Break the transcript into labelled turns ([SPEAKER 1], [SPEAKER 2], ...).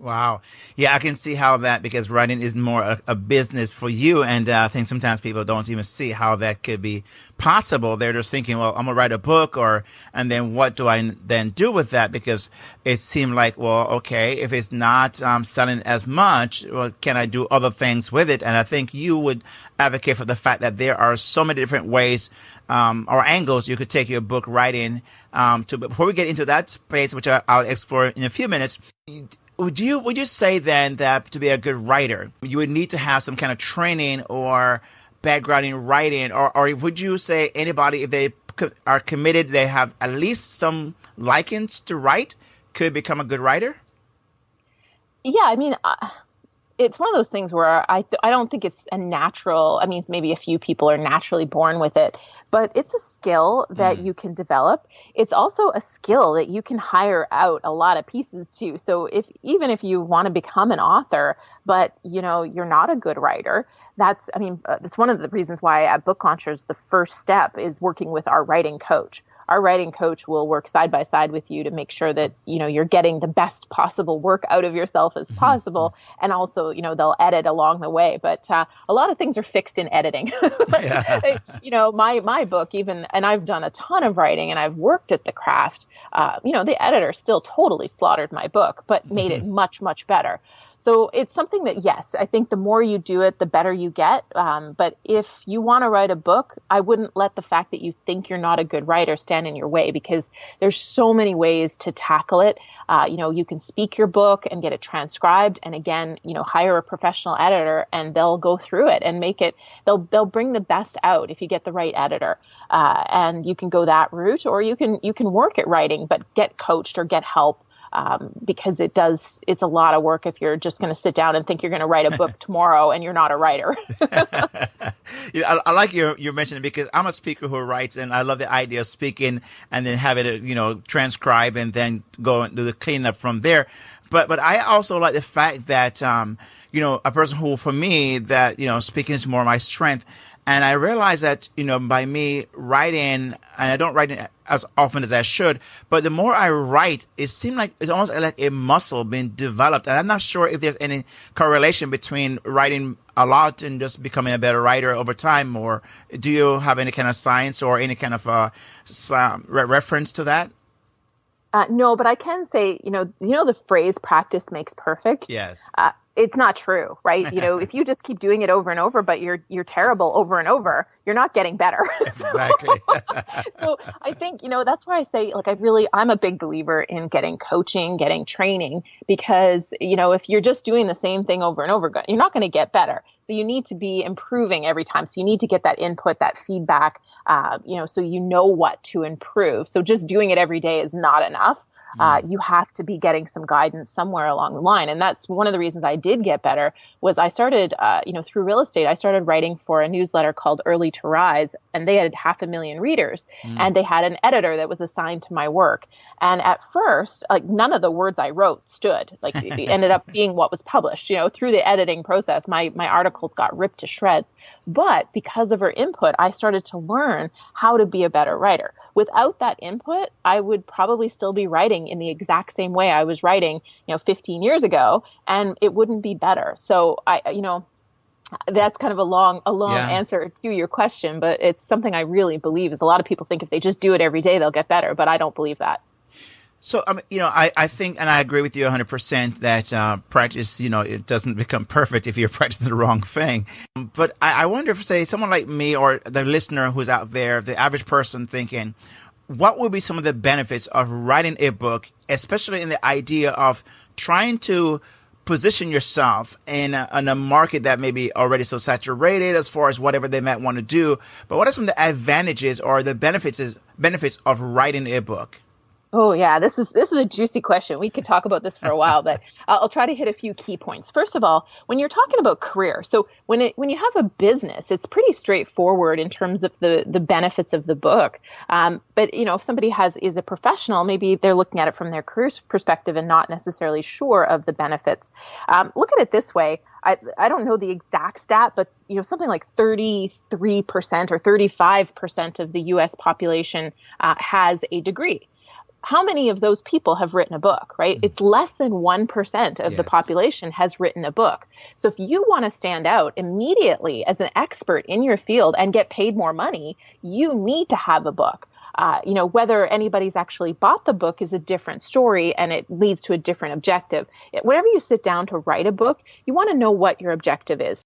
[SPEAKER 1] Wow. Yeah, I can see how that, because writing is more a business for you. And I think sometimes people don't even see how that could be possible. They're just thinking, well, I'm going to write a book, and then what do I then do with that? Because it seemed like, well, okay, if it's not selling as much, well, can I do other things with it? And I think you would advocate for the fact that there are so many different ways or angles you could take your book writing to. But before we get into that space, which I'll explore in a few minutes, would you say then that to be a good writer, you would need to have some kind of training or background in writing, or would you say anybody, if they are committed, they have at least some lichens to write, could become a good writer?
[SPEAKER 2] Yeah, I mean, it's one of those things where I don't think it's a natural. I mean, maybe a few people are naturally born with it, but it's a skill that you can develop. It's also a skill that you can hire out a lot of pieces to. So even if you want to become an author, but you're not a good writer, that's one of the reasons why at Book Launchers, the first step is working with our writing coach. Our writing coach will work side by side with you to make sure that, you're getting the best possible work out of yourself as possible. And also, they'll edit along the way. But a lot of things are fixed in editing. My book even, and I've done a ton of writing and I've worked at the craft, the editor still totally slaughtered my book, but made it much, much better. So it's something that, yes, I think the more you do it, the better you get. But if you want to write a book, I wouldn't let the fact that you think you're not a good writer stand in your way, because there's so many ways to tackle it. You can speak your book and get it transcribed. And again, hire a professional editor and they'll go through it and make it, they'll bring the best out if you get the right editor. And you can go that route, or you can work at writing, but get coached or get help. Because it's a lot of work if you're just going to sit down and think you're going to write a book tomorrow and you're not a writer.
[SPEAKER 1] I like your mentioning, because I'm a speaker who writes, and I love the idea of speaking and then having it, transcribe and then go and do the cleanup from there. But I also like the fact that, a person who, for me, that, speaking is more my strength. And I realize that, by me writing, and I don't write it as often as I should, but the more I write, it seems like it's almost like a muscle being developed. And I'm not sure if there's any correlation between writing a lot and just becoming a better writer over time, or do you have any kind of science or any kind of reference to that?
[SPEAKER 2] No, but I can say, the phrase practice makes perfect.
[SPEAKER 1] Yes.
[SPEAKER 2] It's not true, right? If you just keep doing it over and over, but you're terrible over and over, you're not getting better.
[SPEAKER 1] Exactly.
[SPEAKER 2] So I think, that's why I say, I'm a big believer in getting coaching, getting training, because, if you're just doing the same thing over and over, you're not going to get better. So you need to be improving every time. So you need to get that input, that feedback, so you know what to improve. So just doing it every day is not enough. You have to be getting some guidance somewhere along the line. And that's one of the reasons I did get better was I started, through real estate, I started writing for a newsletter called Early to Rise, and they had 500,000 readers, and they had an editor that was assigned to my work. And at first, none of the words I wrote stood, it ended up being what was published, through the editing process, my articles got ripped to shreds. But because of her input, I started to learn how to be a better writer. Without that input, I would probably still be writing in the exact same way I was writing, 15 years ago, and it wouldn't be better. So that's kind of a long answer to your question, but it's something I really believe is a lot of people think if they just do it every day, they'll get better, but I don't believe that.
[SPEAKER 1] So, I think, and I agree with you 100% that practice, it doesn't become perfect if you're practicing the wrong thing. But I wonder if, say, someone like me or the listener who's out there, the average person thinking, what would be some of the benefits of writing a book, especially in the idea of trying to position yourself in a market that may be already so saturated as far as whatever they might want to do? But what are some of the advantages or the benefits of writing a book?
[SPEAKER 2] Oh, yeah, this is a juicy question. We could talk about this for a while, but I'll try to hit a few key points. First of all, when you're talking about career, so when you have a business, it's pretty straightforward in terms of the benefits of the book. But if somebody is a professional, maybe they're looking at it from their career perspective and not necessarily sure of the benefits. Look at it this way. I don't know the exact stat, but something like 33% or 35% of the U.S. population has a degree. how many of those people have written a book, right? It's less than 1% of the population has written a book. So if you want to stand out immediately as an expert in your field and get paid more money, you need to have a book. Whether anybody's actually bought the book is a different story, and it leads to a different objective. Whenever you sit down to write a book, you want to know what your objective is.